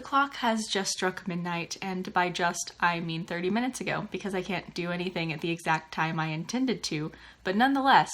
The clock has just struck midnight, and by just, I mean 30 minutes ago, because I can't do anything at the exact time I intended to, but nonetheless,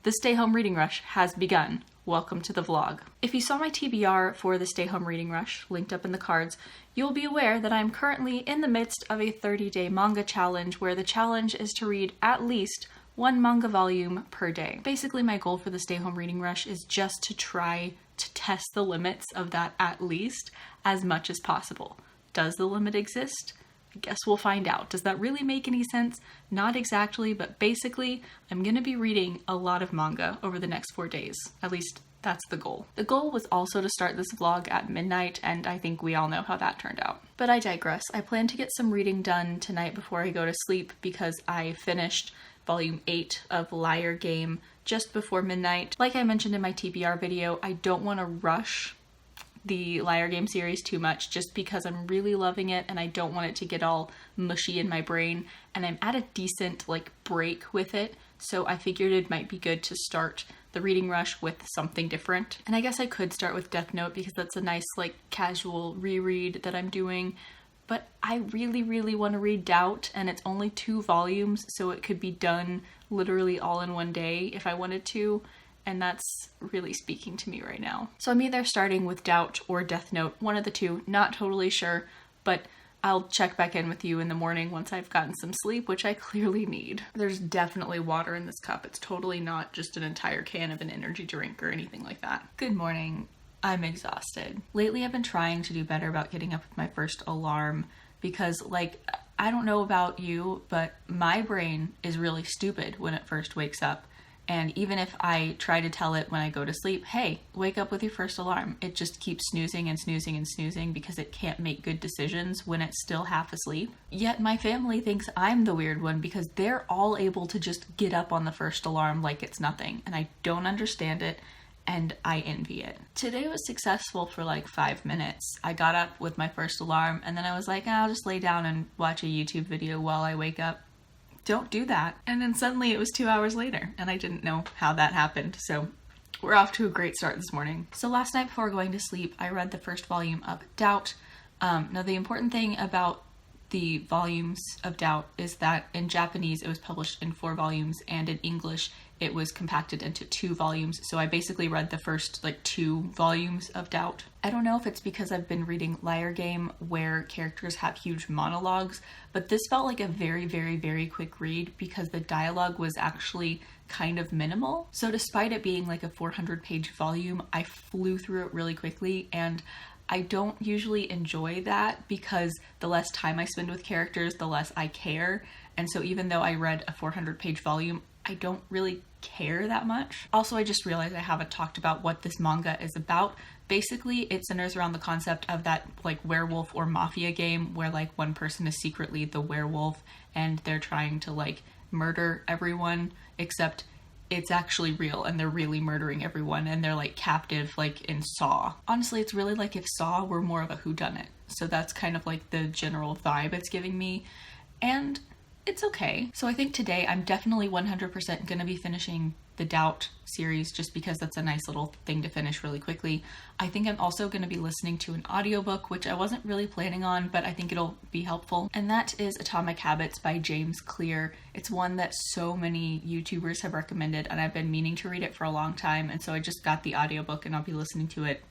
the stay home reading rush has begun. Welcome to the vlog. If you saw my TBR for the stay home reading rush, linked up in the cards, you'll be aware that I'm currently in the midst of a 30-day manga challenge where the challenge is to read at least one manga volume per day. Basically, my goal for the stay home reading rush is just to try to test the limits of that at least as much as possible. Does the limit exist? I guess we'll find out. Does that really make any sense? Not exactly, but basically, I'm gonna be reading a lot of manga over the next 4 days. At least that's the goal. The goal was also to start this vlog at midnight, and I think we all know how that turned out. But I digress. I plan to get some reading done tonight before I go to sleep because I finished volume 8 of Liar Game just before midnight. Like I mentioned in my TBR video, I don't want to rush the Liar Game series too much just because I'm really loving it and I don't want it to get all mushy in my brain, and I'm at a decent break with it, so I figured it might be good to start the reading rush with something different. And I guess I could start with Death Note because that's a nice casual reread that I'm doing, but I really want to read Doubt, and it's only 2 volumes, so it could be done literally all in one day if I wanted to, and that's really speaking to me right now. So I'm either starting with Doubt or Death Note, one of the two, not totally sure, but I'll check back in with you in the morning once I've gotten some sleep, which I clearly need. There's definitely water in this cup. It's totally not just an entire can of an energy drink or anything like that. Good morning. I'm exhausted. Lately I've been trying to do better about getting up with my first alarm because I don't know about you, but my brain is really stupid when it first wakes up. And even if I try to tell it when I go to sleep, hey, wake up with your first alarm, it just keeps snoozing and snoozing and snoozing because it can't make good decisions when it's still half asleep. Yet my family thinks I'm the weird one because they're all able to just get up on the first alarm like it's nothing. And I don't understand it, and I envy it. Today was successful for 5 minutes. I got up with my first alarm and then I was like, I'll just lay down and watch a YouTube video while I wake up. Don't do that. And then suddenly it was 2 hours later and I didn't know how that happened. So we're off to a great start this morning. So last night before going to sleep, I read the first volume of Doubt. Now the important thing about the volumes of Doubt is that in Japanese it was published in 4 volumes and in English it was compacted into 2 volumes. So I basically read the first 2 volumes of Doubt. I don't know if it's because I've been reading Liar Game where characters have huge monologues, but this felt like a very quick read because the dialogue was actually kind of minimal. So despite it being a 400-page volume, I flew through it really quickly, and I don't usually enjoy that because the less time I spend with characters, the less I care. And so even though I read a 400-page volume, I don't really care that much. Also, I just realized I haven't talked about what this manga is about. Basically, it centers around the concept of that werewolf or mafia game where one person is secretly the werewolf and they're trying to murder everyone, except it's actually real and they're really murdering everyone and they're captive in Saw. Honestly, it's really if Saw were more of a whodunit. So that's kind of the general vibe it's giving me, and it's okay. So I think today I'm definitely 100% gonna be finishing the Doubt series just because that's a nice little thing to finish really quickly. I think I'm also going to be listening to an audiobook, which I wasn't really planning on, but I think it'll be helpful. And that is Atomic Habits by James Clear. It's one that so many YouTubers have recommended and I've been meaning to read it for a long time. And so I just got the audiobook and I'll be listening to it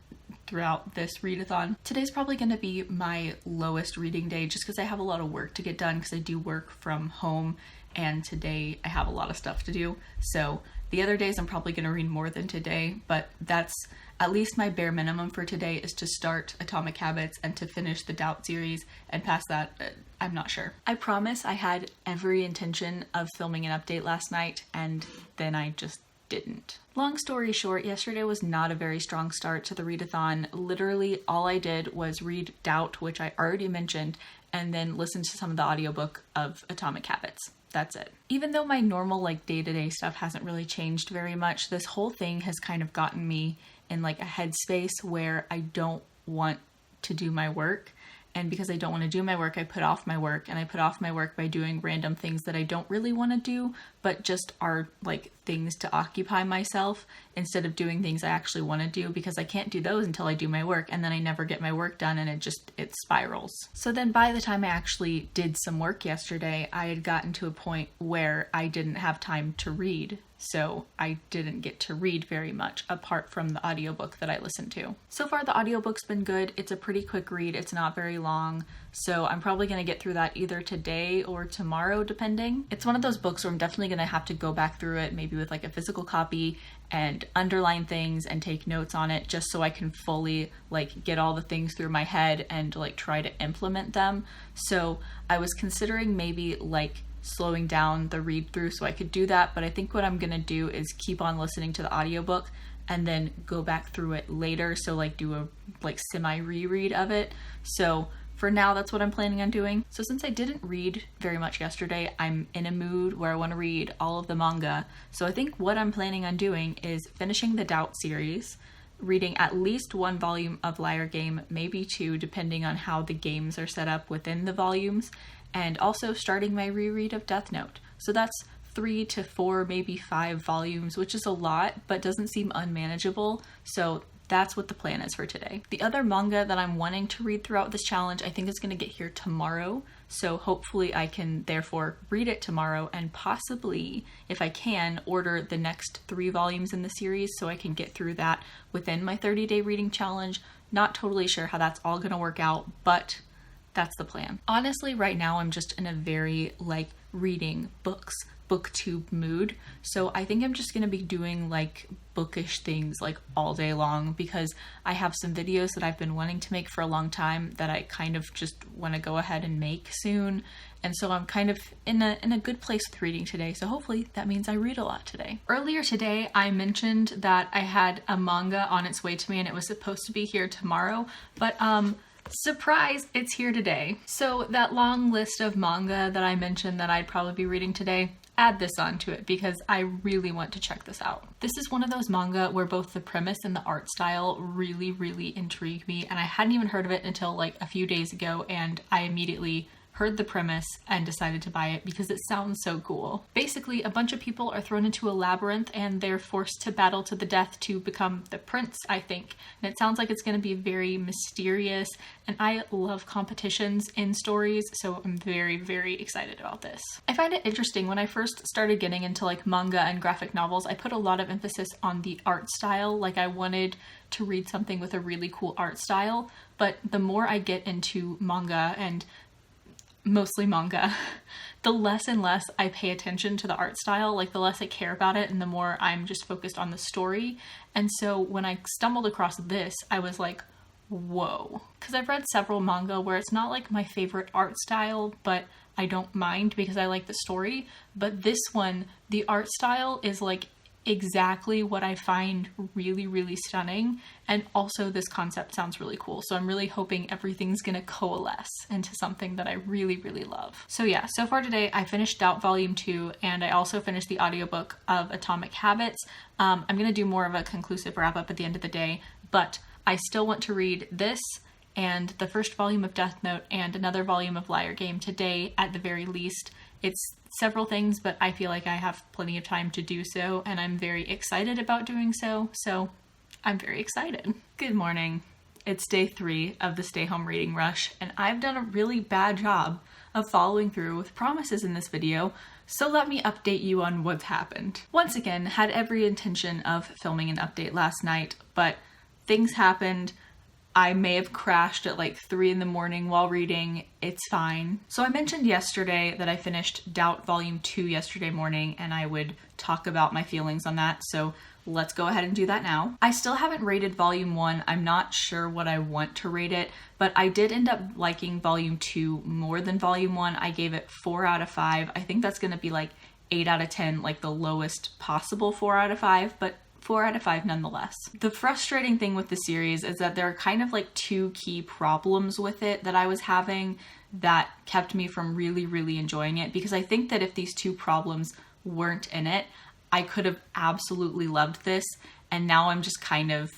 throughout this readathon. Today's probably going to be my lowest reading day just because I have a lot of work to get done because I do work from home and today I have a lot of stuff to do. So the other days I'm probably going to read more than today, but that's at least my bare minimum for today is to start Atomic Habits and to finish the Doubt series, and past that, I'm not sure. I promise I had every intention of filming an update last night and then I just didn't. Long story short, yesterday was not a very strong start to the readathon. Literally all I did was read Doubt, which I already mentioned, and then listen to some of the audiobook of Atomic Habits. That's it. Even though my normal day-to-day stuff hasn't really changed very much, this whole thing has kind of gotten me in a headspace where I don't want to do my work. And because I don't want to do my work, I put off my work, and I put off my work by doing random things that I don't really want to do, but just are like things to occupy myself instead of doing things I actually want to do, because I can't do those until I do my work, and then I never get my work done and it spirals. So then by the time I actually did some work yesterday, I had gotten to a point where I didn't have time to read. So I didn't get to read very much apart from the audiobook that I listened to. So far the audiobook's been good. It's a pretty quick read. It's not very long. So I'm probably going to get through that either today or tomorrow, depending. It's one of those books where I'm definitely going to have to go back through it, maybe with like a physical copy, and underline things and take notes on it just so I can fully like get all the things through my head and like try to implement them. So I was considering maybe like slowing down the read through so I could do that, but I think what I'm gonna do is keep on listening to the audiobook and then go back through it later, so like do a like semi reread of it. So for now, that's what I'm planning on doing. So since I didn't read very much yesterday, I'm in a mood where I want to read all of the manga. So I think what I'm planning on doing is finishing the Doubt series, reading at least one volume of Liar Game, maybe two, depending on how the games are set up within the volumes, and also starting my reread of Death Note. So that's 3 to 4, maybe 5 volumes, which is a lot, but doesn't seem unmanageable. So that's what the plan is for today. The other manga that I'm wanting to read throughout this challenge, I think is going to get here tomorrow. So hopefully I can therefore read it tomorrow, and possibly, if I can, order the next 3 volumes in the series so I can get through that within my 30-day reading challenge. Not totally sure how that's all going to work out, but that's the plan. Honestly, right now I'm just in a very like reading books, booktube mood. So I think I'm just gonna be doing like bookish things like all day long, because I have some videos that I've been wanting to make for a long time that I kind of just want to go ahead and make soon. And so I'm kind of in a good place with reading today. So hopefully that means I read a lot today. Earlier today, I mentioned that I had a manga on its way to me and it was supposed to be here tomorrow, but surprise, it's here today. So that long list of manga that I mentioned that I'd probably be reading today, add this onto it because I really want to check this out. This is one of those manga where both the premise and the art style really, really intrigue me, and I hadn't even heard of it until like a few days ago, and I immediately heard the premise and decided to buy it because it sounds so cool. Basically, a bunch of people are thrown into a labyrinth and they're forced to battle to the death to become the prince, I think. And it sounds like it's going to be very mysterious, and I love competitions in stories, so I'm very, very excited about this. I find it interesting. When I first started getting into like manga and graphic novels, I put a lot of emphasis on the art style. Like I wanted to read something with a really cool art style, but the more I get into manga, and mostly manga, the less and less I pay attention to the art style, like the less I care about it and the more I'm just focused on the story. And so when I stumbled across this, I was like, whoa, because I've read several manga where it's not like my favorite art style, but I don't mind because I like the story. But this one, the art style is like exactly what I find really, really stunning. And also this concept sounds really cool. So I'm really hoping everything's gonna coalesce into something that I really, really love. So yeah, so far today I finished Doubt Volume 2, and I also finished the audiobook of Atomic Habits. I'm gonna do more of a conclusive wrap up at the end of the day, but I still want to read this and the first volume of Death Note and another volume of Liar Game today at the very least. It's several things, but I feel like I have plenty of time to do so, and I'm very excited about doing so, so I'm very excited. Good morning. It's day 3 of the Stay Home Reading Rush, and I've done a really bad job of following through with promises in this video, so let me update you on what's happened. Once again, had every intention of filming an update last night, but things happened. I may have crashed at like 3 in the morning while reading. It's fine. So I mentioned yesterday that I finished Doubt Volume 2 yesterday morning, and I would talk about my feelings on that. So let's go ahead and do that now. I still haven't rated Volume 1. I'm not sure what I want to rate it, but I did end up liking Volume 2 more than Volume 1. I gave it 4 out of 5. I think that's gonna be like 8 out of 10, like the lowest possible 4 out of 5, but 4 out of 5 nonetheless. The frustrating thing with the series is that there are kind of like 2 key problems with it that I was having that kept me from really, really enjoying it, because I think that if these 2 problems weren't in it, I could have absolutely loved this, and now I'm just kind of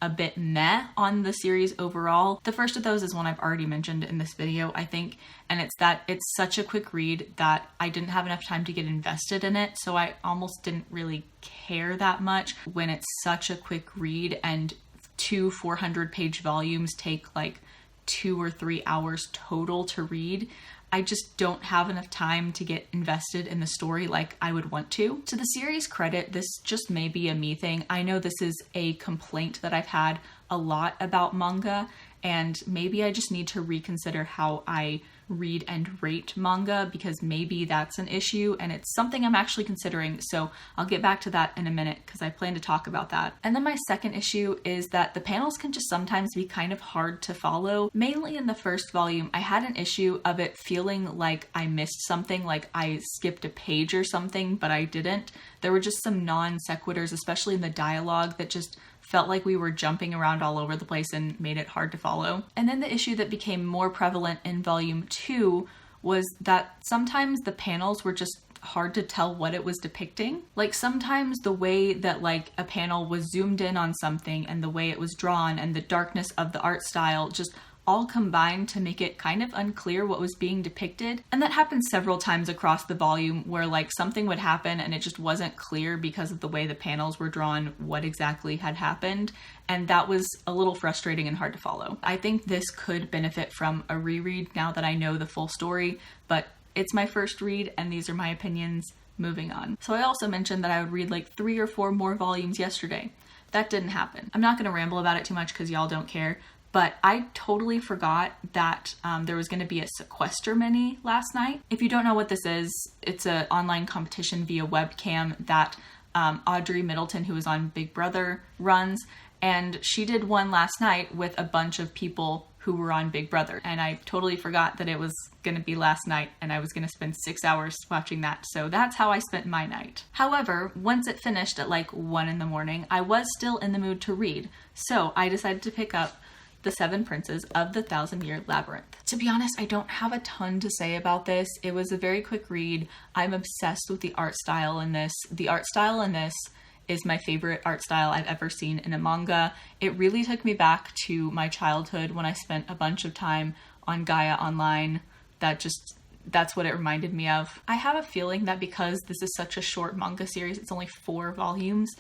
a bit meh on the series overall. The first of those is one I've already mentioned in this video, I think, and it's that it's such a quick read that I didn't have enough time to get invested in it, so I almost didn't really care that much when it's such a quick read and two 400-page volumes take like 2 or 3 hours total to read. I just don't have enough time to get invested in the story like I would want to. To the series' credit, this just may be a me thing. I know this is a complaint that I've had a lot about manga, and maybe I just need to reconsider how I read and rate manga, because maybe that's an issue and it's something I'm actually considering. So I'll get back to that in a minute because I plan to talk about that. And then my second issue is that the panels can just sometimes be kind of hard to follow. Mainly in the first volume, I had an issue of it feeling like I missed something, like I skipped a page or something, but I didn't. There were just some non sequiturs, especially in the dialogue, that just felt like we were jumping around all over the place and made it hard to follow. And then the issue that became more prevalent in volume 2 was that sometimes the panels were just hard to tell what it was depicting. Like sometimes the way that like a panel was zoomed in on something and the way it was drawn and the darkness of the art style just all combined to make it kind of unclear what was being depicted. And that happened several times across the volume where like something would happen and it just wasn't clear because of the way the panels were drawn what exactly had happened. And that was a little frustrating and hard to follow. I think this could benefit from a reread now that I know the full story, but it's my first read and these are my opinions. Moving on. So I also mentioned that I would read like 3 or 4 more volumes yesterday. That didn't happen. I'm not going to ramble about it too much because y'all don't care. But I totally forgot that there was going to be a sequester mini last night. If you don't know what this is, it's an online competition via webcam that Audrey Middleton, who was on Big Brother, runs. And she did one last night with a bunch of people who were on Big Brother. And I totally forgot that it was going to be last night and I was going to spend 6 hours watching that. So that's how I spent my night. However, once it finished at like 1 in the morning, I was still in the mood to read. So I decided to pick up The 7 Princes of the Thousand-Year Labyrinth. To be honest, I don't have a ton to say about this. It was a very quick read. I'm obsessed with the art style in this. The art style in this is my favorite art style I've ever seen in a manga. It really took me back to my childhood when I spent a bunch of time on Gaia Online. That's what it reminded me of. I have a feeling that because this is such a short manga series, it's only 4 volumes,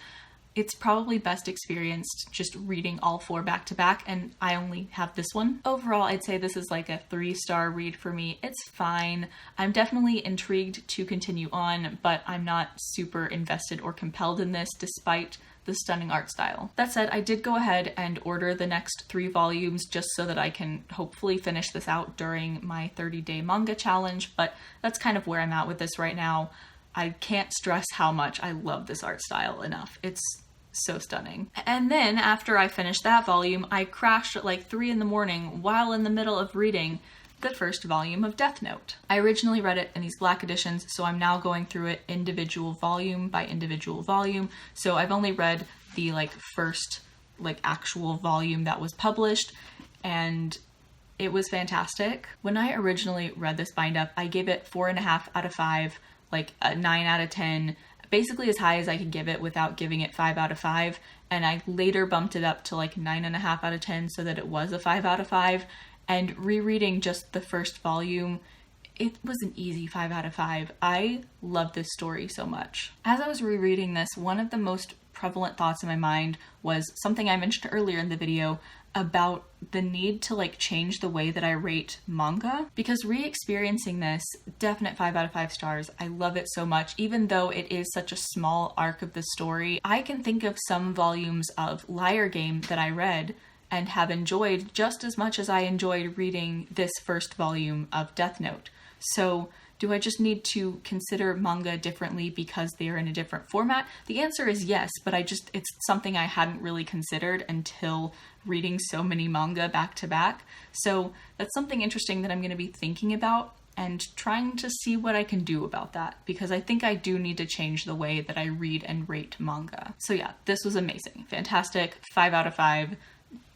it's probably best experienced just reading all 4 back to back, and I only have this one. Overall, I'd say this is like a 3-star read for me. It's fine. I'm definitely intrigued to continue on, but I'm not super invested or compelled in this despite the stunning art style. That said, I did go ahead and order the next 3 volumes just so that I can hopefully finish this out during my 30-day manga challenge, but that's kind of where I'm at with this right now. I can't stress how much I love this art style enough. It's so stunning. And then after I finished that volume, I crashed at like 3 in the morning while in the middle of reading the first volume of Death Note. I originally read it in these black editions, so I'm now going through it individual volume by individual volume. So I've only read the like first like actual volume that was published, and it was fantastic. When I originally read this bind up, I gave it 4.5 out of 5, like a 9 out of 10, basically as high as I could give it without giving it 5 out of 5. And I later bumped it up to like 9.5 out of 10 so that it was a 5 out of 5. And rereading just the first volume, it was an easy 5 out of 5. I love this story so much. As I was rereading this, one of the most prevalent thoughts in my mind was something I mentioned earlier in the video about the need to like change the way that I rate manga, because re-experiencing this, definite 5 out of 5 stars. I love it so much, even though it is such a small arc of the story. I can think of some volumes of Liar Game that I read and have enjoyed just as much as I enjoyed reading this first volume of Death Note. So do I just need to consider manga differently because they are in a different format? The answer is yes, but it's something I hadn't really considered until reading so many manga back to back. So that's something interesting that I'm going to be thinking about and trying to see what I can do about that, because I think I do need to change the way that I read and rate manga. So yeah, this was amazing. Fantastic. 5 out of 5.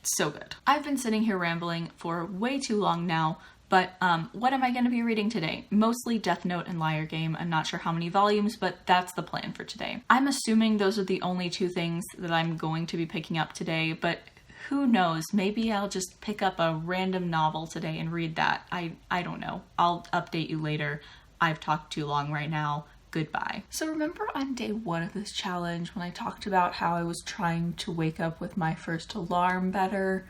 So good. I've been sitting here rambling for way too long now, but what am I going to be reading today? Mostly Death Note and Liar Game. I'm not sure how many volumes, but that's the plan for today. I'm assuming those are the only 2 things that I'm going to be picking up today, but who knows, maybe I'll just pick up a random novel today and read that. I don't know. I'll update you later. I've talked too long right now. Goodbye. So remember on day 1 of this challenge when I talked about how I was trying to wake up with my first alarm better?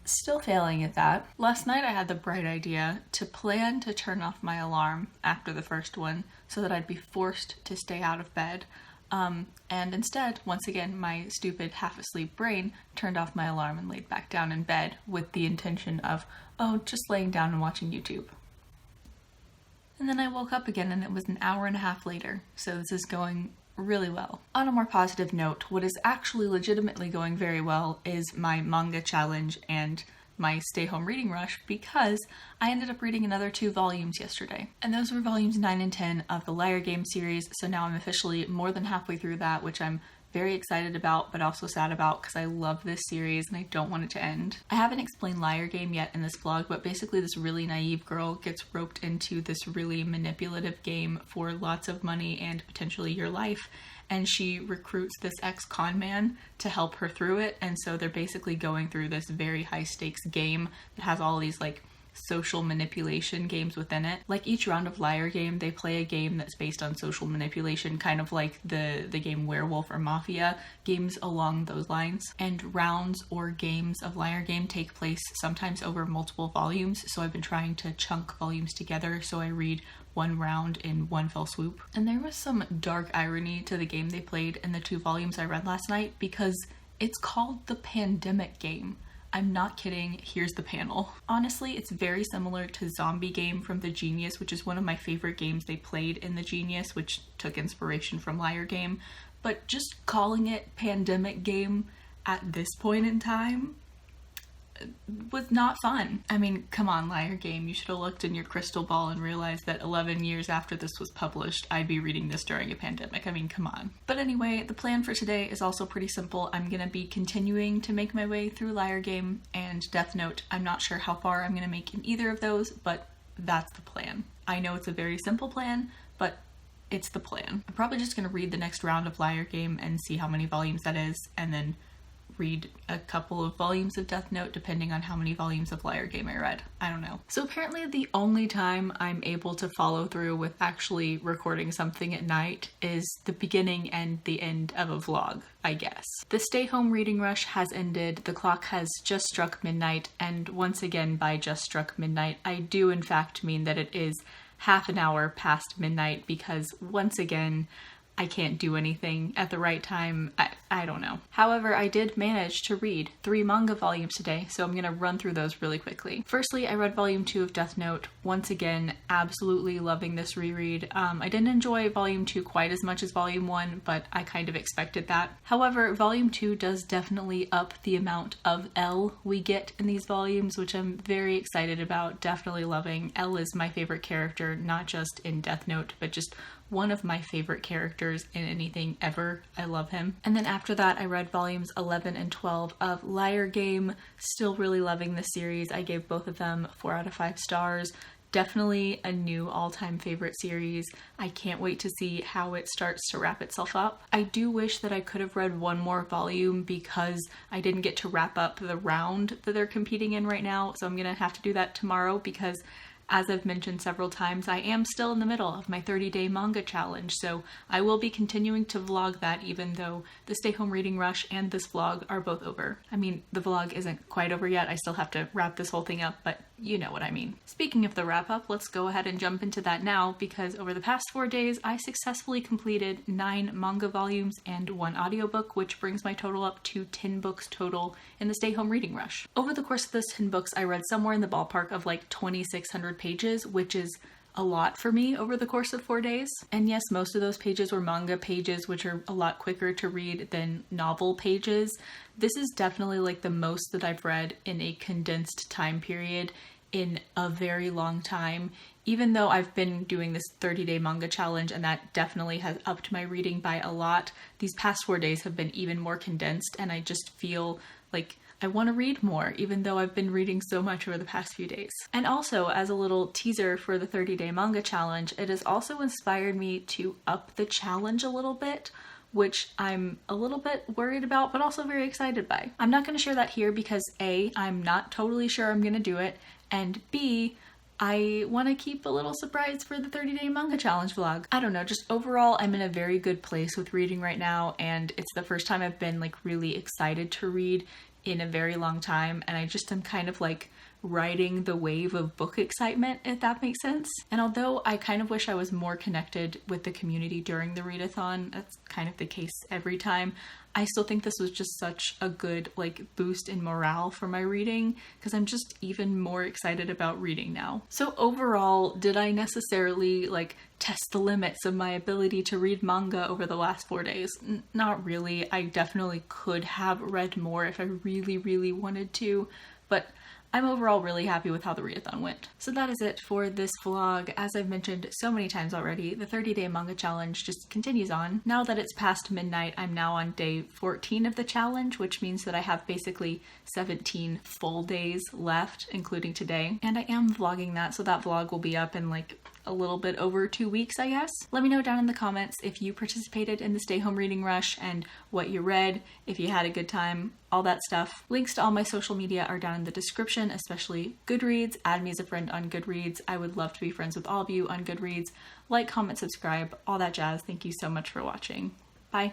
Still failing at that. Last night I had the bright idea to plan to turn off my alarm after the first one so that I'd be forced to stay out of bed. And instead, once again, my stupid half-asleep brain turned off my alarm and laid back down in bed with the intention of, oh, just laying down and watching YouTube. And then I woke up again and it was an hour and a half later, so this is going really well. On a more positive note, what is actually legitimately going very well is my manga challenge and my stay home reading rush, because I ended up reading another 2 volumes yesterday. And those were volumes 9 and 10 of the Liar Game series, so now I'm officially more than halfway through that, which I'm very excited about, but also sad about because I love this series and I don't want it to end. I haven't explained Liar Game yet in this vlog, but basically this really naive girl gets roped into this really manipulative game for lots of money and potentially your life, and she recruits this ex-con man to help her through it, and so they're basically going through this very high stakes game that has all these like social manipulation games within it. Like each round of Liar Game, they play a game that's based on social manipulation, kind of like the game Werewolf or Mafia, games along those lines. And rounds or games of Liar Game take place sometimes over multiple volumes, so I've been trying to chunk volumes together so I read one round in one fell swoop. And there was some dark irony to the game they played in the 2 volumes I read last night, because it's called the Pandemic Game. I'm not kidding, here's the panel. Honestly, it's very similar to Zombie Game from The Genius, which is one of my favorite games they played in The Genius, which took inspiration from Liar Game. But just calling it Pandemic Game at this point in time was not fun. I mean, come on, Liar Game, you should have looked in your crystal ball and realized that 11 years after this was published, I'd be reading this during a pandemic. I mean, come on. But anyway, the plan for today is also pretty simple. I'm gonna be continuing to make my way through Liar Game and Death Note. I'm not sure how far I'm gonna make in either of those, but that's the plan. I know it's a very simple plan, but it's the plan. I'm probably just gonna read the next round of Liar Game and see how many volumes that is, and then read a couple of volumes of Death Note depending on how many volumes of Liar Game I read. I don't know. So apparently the only time I'm able to follow through with actually recording something at night is the beginning and the end of a vlog, I guess. The stay home reading rush has ended. The clock has just struck midnight, and once again by just struck midnight, I do in fact mean that it is half an hour past midnight, because once again I can't do anything at the right time. I don't know. However, I did manage to read 3 manga volumes today, so I'm gonna run through those really quickly. Firstly, I read volume 2 of Death Note. Once again, absolutely loving this reread. I didn't enjoy volume 2 quite as much as volume 1, but I kind of expected that. However, volume 2 does definitely up the amount of L we get in these volumes, which I'm very excited about, definitely loving. L is my favorite character, not just in Death Note, but just one of my favorite characters in anything ever. I love him. And then after that, I read volumes 11 and 12 of Liar Game. Still really loving the series. I gave both of them 4 out of 5 stars. Definitely a new all-time favorite series. I can't wait to see how it starts to wrap itself up. I do wish that I could have read one more volume because I didn't get to wrap up the round that they're competing in right now, so I'm gonna have to do that tomorrow, because as I've mentioned several times, I am still in the middle of my 30-day manga challenge, so I will be continuing to vlog that even though the stay home reading rush and this vlog are both over. I mean, the vlog isn't quite over yet. I still have to wrap this whole thing up, but you know what I mean. Speaking of the wrap up, let's go ahead and jump into that now, because over the past 4 days, I successfully completed 9 manga volumes and 1 audiobook, which brings my total up to 10 books total in the stay home reading rush. Over the course of those 10 books, I read somewhere in the ballpark of like 2,600 pages, which is a lot for me over the course of 4 days. And yes, most of those pages were manga pages, which are a lot quicker to read than novel pages. This is definitely like the most that I've read in a condensed time period in a very long time, even though I've been doing this 30-day manga challenge and that definitely has upped my reading by a lot. These past 4 days have been even more condensed, and I just feel like I want to read more, even though I've been reading so much over the past few days. And also, as a little teaser for the 30-day manga challenge, it has also inspired me to up the challenge a little bit. which I'm a little bit worried about, but also very excited by. I'm not going to share that here because A, I'm not totally sure I'm going to do it, and B, I want to keep a little surprise for the 30-day manga challenge vlog. I don't know, just overall I'm in a very good place with reading right now, and it's the first time I've been like really excited to read in a very long time, and I just am kind of like riding the wave of book excitement, if that makes sense. And although I kind of wish I was more connected with the community during the readathon, that's kind of the case every time, I still think this was just such a good like boost in morale for my reading, because I'm just even more excited about reading now. So overall, did I necessarily like test the limits of my ability to read manga over the last 4 days? Not really. I definitely could have read more if I really wanted to, but I'm overall really happy with how the readathon went. So that is it for this vlog. As I've mentioned so many times already, the 30-day manga challenge just continues on. Now that it's past midnight, I'm now on day 14 of the challenge, which means that I have basically 17 full days left, including today. And I am vlogging that, so that vlog will be up in like a little bit over 2 weeks, I guess. Let me know down in the comments if you participated in the stay home reading rush and what you read, if you had a good time, all that stuff. Links to all my social media are down in the description, especially Goodreads. Add me as a friend on Goodreads. I would love to be friends with all of you on Goodreads. Like, comment, subscribe, all that jazz. Thank you so much for watching. Bye.